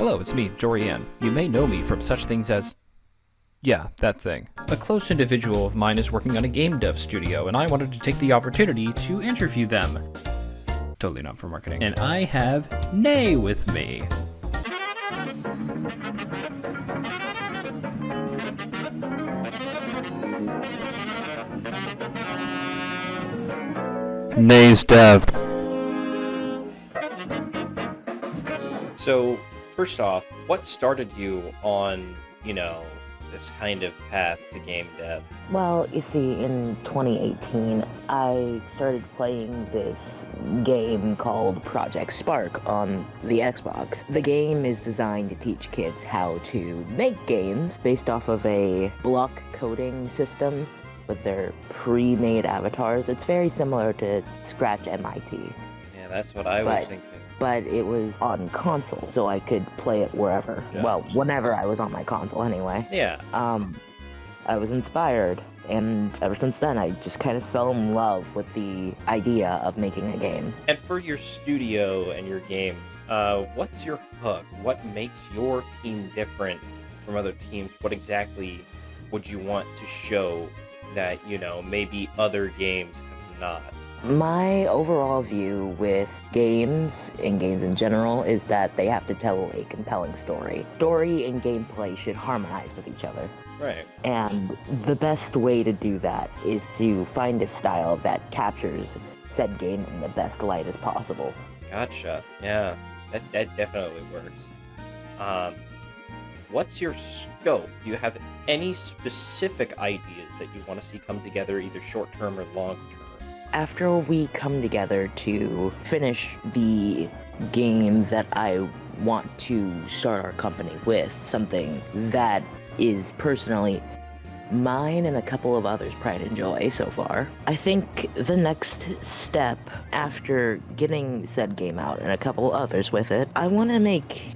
Hello, it's me, Jorian. You may know me from such things as... yeah, that thing. A close individual of mine is working on a game dev studio, and I wanted to take the opportunity to interview them. Totally not for marketing. And I have Nay with me. Nay's dev. So, first off, what started you on, this kind of path to game dev? Well, you see, in 2018, I started playing this game called Project Spark on the Xbox. The game is designed to teach kids how to make games based off of a block coding system with their pre-made avatars. It's very similar to Scratch MIT. Yeah, that's what I was thinking. But it was on console, so I could play it wherever. Yeah. Well, whenever I was on my console anyway. Yeah. I was inspired, and ever since then I just kind of fell in love with the idea of making a game. And for your studio and your games, what's your hook? What makes your team different from other teams? What exactly would you want to show that, maybe other games have not? My overall view with games, and games in general, is that they have to tell a compelling story. Story and gameplay should harmonize with each other. Right. And the best way to do that is to find a style that captures said game in the best light as possible. Gotcha. Yeah, that definitely works. What's your scope? Do you have any specific ideas that you want to see come together, either short-term or long-term? After we come together to finish the game that I want to start our company with, something that is personally mine and a couple of others' pride and joy so far, I think the next step after getting said game out and a couple others with it, I want to make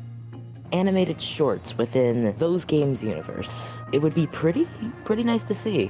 animated shorts within those games' universe. It would be pretty nice to see.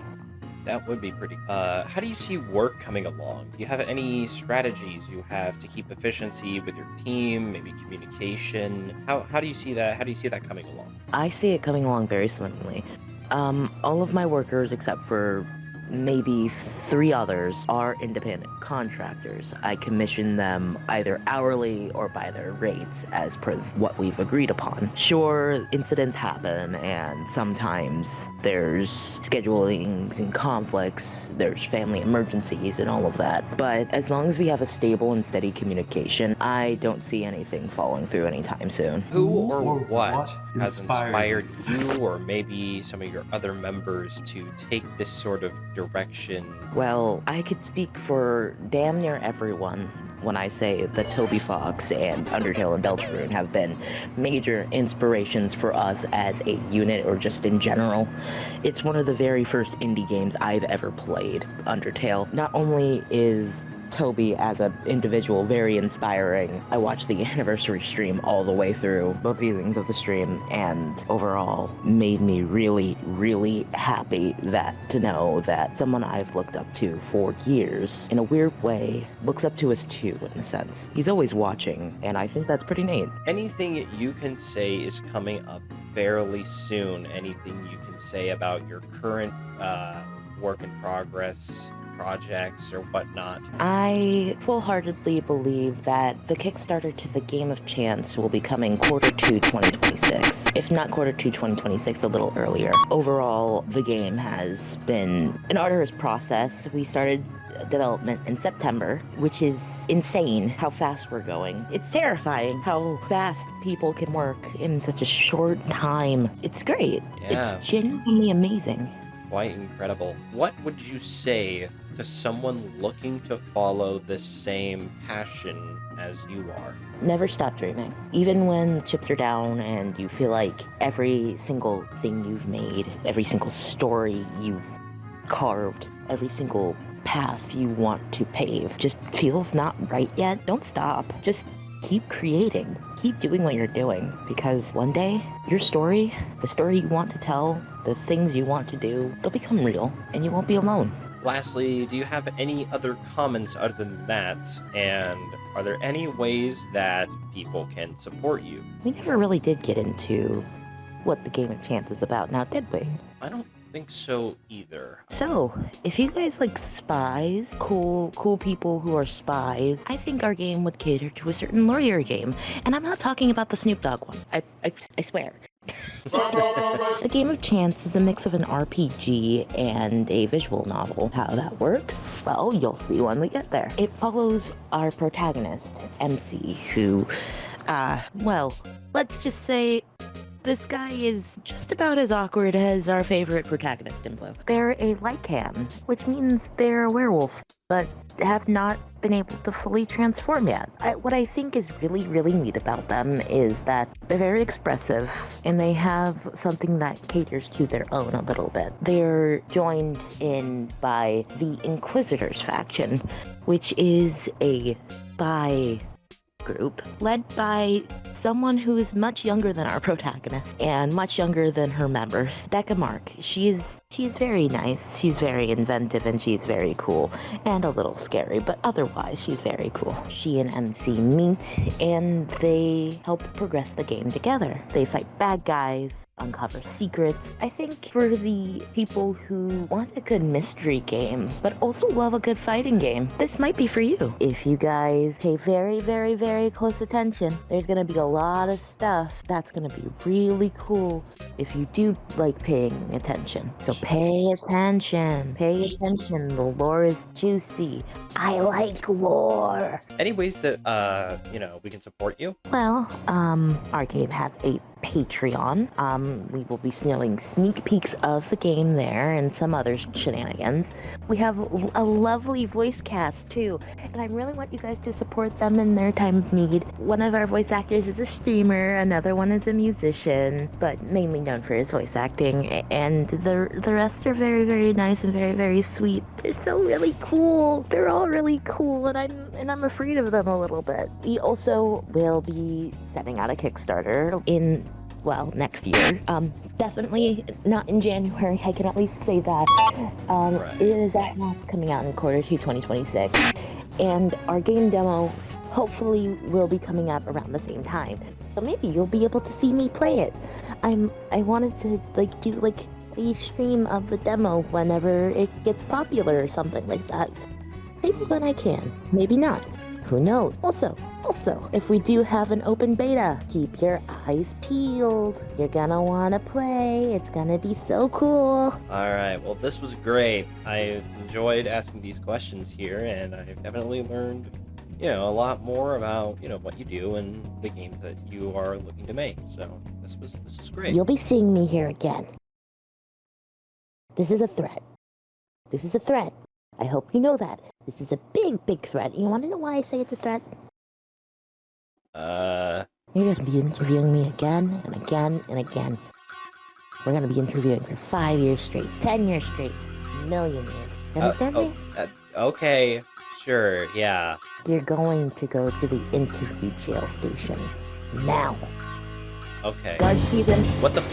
That would be pretty. How do you see work coming along? Do you have any strategies you have to keep efficiency with your team, maybe communication? How do you see that? How do you see that coming along? I see it coming along very swimmingly. All of my workers, except for maybe 3 others, are independent contractors. I commission them either hourly or by their rates as per what we've agreed upon. Sure, incidents happen, and sometimes there's schedulings and conflicts, there's family emergencies and all of that. But as long as we have a stable and steady communication, I don't see anything falling through anytime soon. Who or what has inspired you, or maybe some of your other members, to take this sort of direction? Well, I could speak for damn near everyone when I say that Toby Fox and Undertale and Deltarune have been major inspirations for us as a unit, or just in general. It's one of the very first indie games I've ever played, Undertale. Not only is Toby as an individual very inspiring, I watched the anniversary stream all the way through, both viewings of the stream, and overall made me really happy to know that someone I've looked up to for years, in a weird way, looks up to us too, in a sense. He's always watching, and I think that's pretty neat. Anything you can say is coming up fairly soon? Anything you can say about your current work in progress projects or whatnot? I full-heartedly believe that the Kickstarter to the Game of Chance will be coming Q2 2026. If not Q2 2026, a little earlier. Overall, the game has been an arduous process. We started development in September, which is insane how fast we're going. It's terrifying how fast people can work in such a short time. It's great. Yeah. It's genuinely amazing. Quite incredible. What would you say to someone looking to follow the same passion as you are? Never stop dreaming. Even when chips are down and you feel like every single thing you've made, every single story you've carved, every single path you want to pave just feels not right yet, don't stop. Just keep creating. Keep doing what you're doing, because one day, your story, the story you want to tell, the things you want to do, they'll become real, and you won't be alone. Lastly, do you have any other comments other than that? And are there any ways that people can support you? We never really did get into what the Game of Chance is about now, did we? I don't think so either. So, if you guys like spies, cool people who are spies, I think our game would cater to a certain lawyer game. And I'm not talking about the Snoop Dogg one. I swear. The Game of Chance is a mix of an RPG and a visual novel. How that works? Well, you'll see when we get there. It follows our protagonist, MC, who, well, let's just say this guy is just about as awkward as our favorite protagonist in Blue. They're a Lycan, which means they're a werewolf, but have not been able to fully transform yet. What I think is really, really neat about them is that they're very expressive, and they have something that caters to their own a little bit. They're joined in by the Inquisitors faction, which is a spy group led by someone who is much younger than our protagonist and much younger than her members, Becca Mark. She's very nice, she's very inventive, and she's very cool, and a little scary, but otherwise she's very cool. She and MC meet, and they help progress the game together. They fight bad guys, uncover secrets. I think for the people who want a good mystery game, but also love a good fighting game, this might be for you. If you guys pay very, very, very close attention, there's gonna be a lot of stuff that's gonna be really cool if you do like paying attention. So pay attention. Pay attention. The lore is juicy. I like lore. Any ways that, we can support you? Well, our game has a Patreon. We will be showing sneak peeks of the game there and some other shenanigans. We have a lovely voice cast too, and I really want you guys to support them in their time of need. One of our voice actors is a streamer, another one is a musician, but mainly known for his voice acting, and the rest are very, very nice and very, very sweet. They're so really cool. They're all really cool, and I'm afraid of them a little bit. We also will be setting out a Kickstarter next year. Definitely not in January, I can at least say that. Right. It is at launch coming out in Q2 2026. And our game demo hopefully will be coming up around the same time. So maybe you'll be able to see me play it. I wanted to do a stream of the demo whenever it gets popular or something like that. Maybe when I can, maybe not. Who knows? Also, if we do have an open beta, keep your eyes peeled. You're gonna wanna play. It's gonna be so cool. All right. Well, this was great. I enjoyed asking these questions here, and I've definitely learned, a lot more about, what you do and the games that you are looking to make. So this is great. You'll be seeing me here again. This is a threat. I hope you know that. This is a big, big threat. You wanna know why I say it's a threat? You're gonna be interviewing me again and again and again. We're gonna be interviewing for 5 years straight, 10 years straight, a million years. You understand me? Okay, sure, yeah. You're going to go to the interview jail station. Now. Okay. Guard season. What the f-